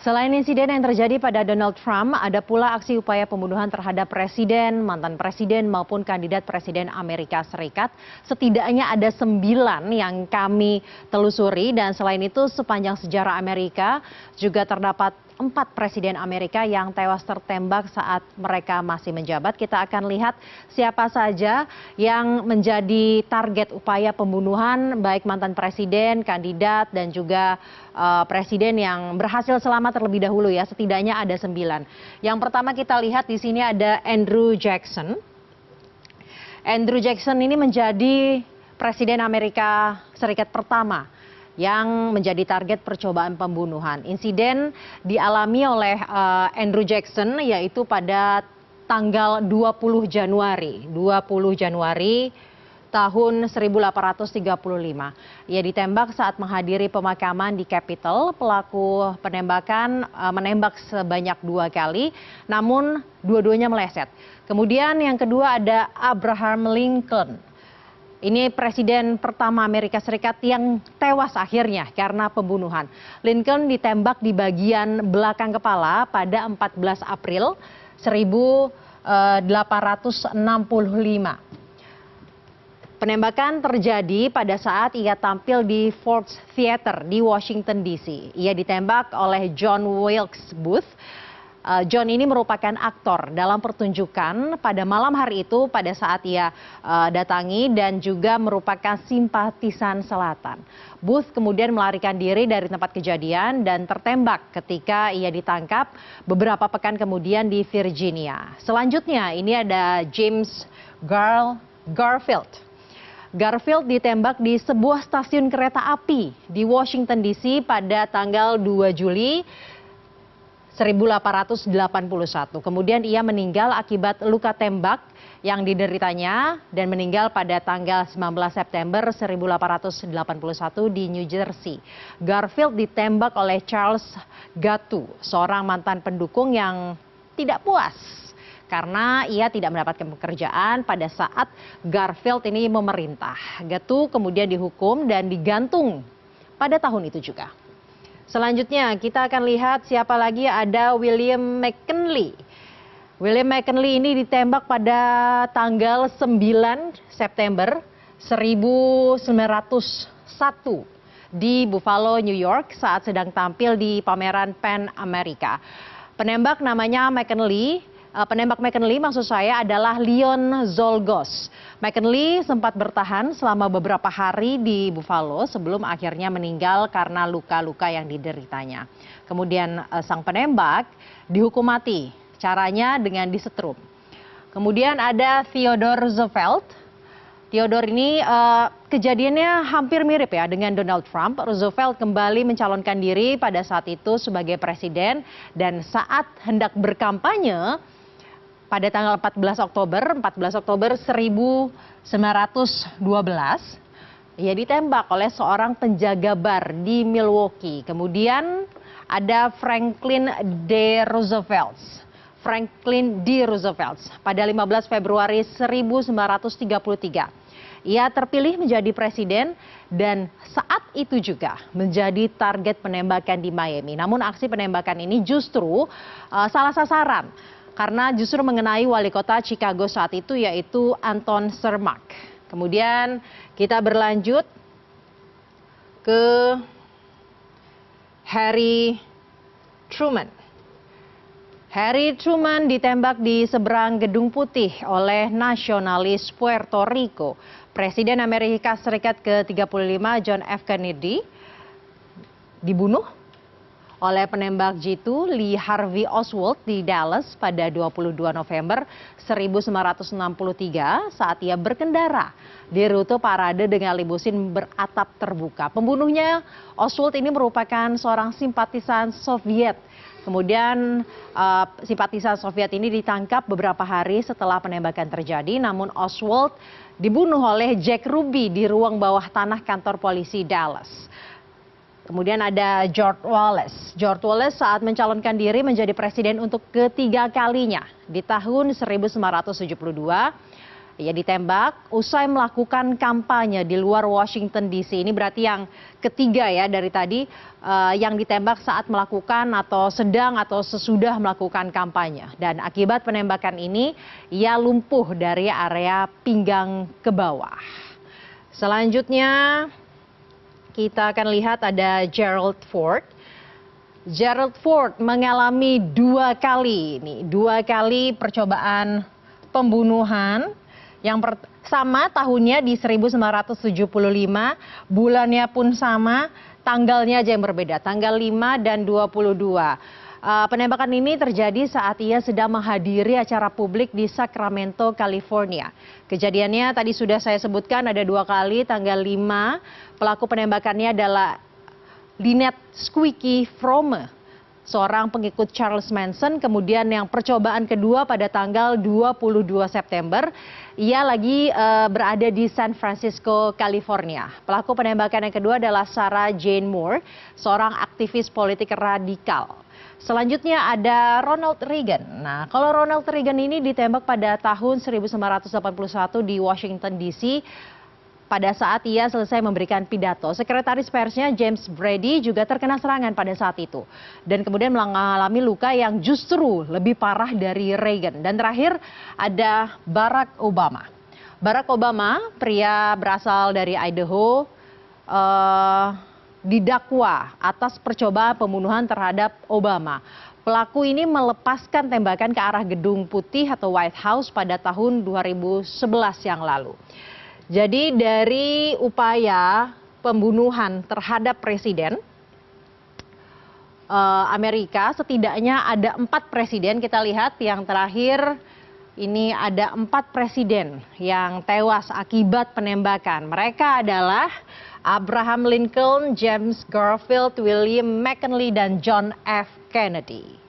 Selain insiden yang terjadi pada Donald Trump, ada pula aksi upaya pembunuhan terhadap presiden, mantan presiden maupun kandidat presiden Amerika Serikat. Setidaknya ada 9 yang kami telusuri dan selain itu sepanjang sejarah Amerika juga terdapat 4 presiden Amerika yang tewas tertembak saat mereka masih menjabat. Kita akan lihat siapa saja yang menjadi target upaya pembunuhan baik mantan presiden, kandidat dan juga presiden yang berhasil selamat terlebih dahulu ya. Setidaknya ada 9. Yang pertama kita lihat di sini ada Andrew Jackson. Andrew Jackson ini menjadi presiden Amerika Serikat pertama yang menjadi target percobaan pembunuhan. Insiden dialami oleh Andrew Jackson yaitu pada tanggal 20 Januari tahun 1835. Ia ditembak saat menghadiri pemakaman di Capitol. Pelaku penembakan menembak sebanyak 2 kali, namun dua-duanya meleset. Kemudian yang kedua ada Abraham Lincoln. Ini presiden pertama Amerika Serikat yang tewas akhirnya karena pembunuhan. Lincoln ditembak di bagian belakang kepala pada 14 April 1865. Penembakan terjadi pada saat ia tampil di Ford's Theater di Washington DC. Ia ditembak oleh John Wilkes Booth. John ini merupakan aktor dalam pertunjukan pada malam hari itu pada saat ia datangi dan juga merupakan simpatisan selatan. Booth kemudian melarikan diri dari tempat kejadian dan tertembak ketika ia ditangkap beberapa pekan kemudian di Virginia. Selanjutnya ini ada James Garfield. Garfield ditembak di sebuah stasiun kereta api di Washington DC pada tanggal 2 Juli 1881. Kemudian ia meninggal akibat luka tembak yang dideritanya dan meninggal pada tanggal 19 September 1881 di New Jersey. Garfield ditembak oleh Charles Gattu, seorang mantan pendukung yang tidak puas karena ia tidak mendapatkan pekerjaan pada saat Garfield ini memerintah. Gattu kemudian dihukum dan digantung pada tahun itu juga. Selanjutnya kita akan lihat siapa lagi, ada William McKinley. William McKinley ini ditembak pada tanggal 9 September 1901 di Buffalo, New York saat sedang tampil di pameran Pan America. Penembak McKinley maksud saya adalah Leon Czolgosz. McKinley sempat bertahan selama beberapa hari di Buffalo sebelum akhirnya meninggal karena luka-luka yang dideritanya. Kemudian sang penembak dihukum mati, caranya dengan disetrum. Kemudian ada Theodore Roosevelt. Theodore ini kejadiannya hampir mirip ya dengan Donald Trump. Roosevelt kembali mencalonkan diri pada saat itu sebagai presiden dan saat hendak berkampanye pada tanggal 14 Oktober 1912, ia ditembak oleh seorang penjaga bar di Milwaukee. Kemudian ada Franklin D. Roosevelt pada 15 Februari 1933. Ia terpilih menjadi presiden dan saat itu juga menjadi target penembakan di Miami. Namun aksi penembakan ini justru salah sasaran karena justru mengenai wali kota Chicago saat itu yaitu Anton Cermak. Kemudian kita berlanjut ke Harry Truman. Harry Truman ditembak di seberang Gedung Putih oleh nasionalis Puerto Rico. Presiden Amerika Serikat ke-35 John F. Kennedy dibunuh oleh penembak jitu Lee Harvey Oswald di Dallas pada 22 November 1963 saat ia berkendara di rute parade dengan limusin beratap terbuka. Pembunuhnya Oswald ini merupakan seorang simpatisan Soviet. Kemudian simpatisan Soviet ini ditangkap beberapa hari setelah penembakan terjadi, namun Oswald dibunuh oleh Jack Ruby di ruang bawah tanah kantor polisi Dallas. Kemudian ada George Wallace. George Wallace saat mencalonkan diri menjadi presiden untuk ketiga kalinya di tahun 1972. Ia ditembak usai melakukan kampanye di luar Washington DC. Ini berarti yang ketiga ya dari tadi yang ditembak saat melakukan atau sedang atau sesudah melakukan kampanye. Dan akibat penembakan ini ia lumpuh dari area pinggang ke bawah. Selanjutnya kita akan lihat ada Gerald Ford. Gerald Ford mengalami dua kali percobaan pembunuhan. Yang pertama tahunnya di 1975, bulannya pun sama, tanggalnya aja yang berbeda, tanggal 5 dan 22. Penembakan ini terjadi saat ia sedang menghadiri acara publik di Sacramento, California. Kejadiannya tadi sudah saya sebutkan ada dua kali, tanggal 5 pelaku penembakannya adalah Lynette Squeaky Fromme, seorang pengikut Charles Manson. Kemudian yang percobaan kedua pada tanggal 22 September, ia lagi berada di San Francisco, California. Pelaku penembakan yang kedua adalah Sarah Jane Moore, seorang aktivis politik radikal. Selanjutnya ada Ronald Reagan. Nah, kalau Ronald Reagan ini ditembak pada tahun 1981 di Washington DC. Pada saat ia selesai memberikan pidato, sekretaris persnya James Brady juga terkena serangan pada saat itu. Dan kemudian mengalami luka yang justru lebih parah dari Reagan. Dan terakhir ada Barack Obama. Barack Obama, pria berasal dari Idaho, didakwa atas percobaan pembunuhan terhadap Obama. Pelaku ini melepaskan tembakan ke arah Gedung Putih atau White House pada tahun 2011 yang lalu. Jadi dari upaya pembunuhan terhadap presiden Amerika, setidaknya ada 4 presiden. Kita lihat yang terakhir ini ada 4 presiden yang tewas akibat penembakan. Mereka adalah Abraham Lincoln, James Garfield, William McKinley, dan John F. Kennedy.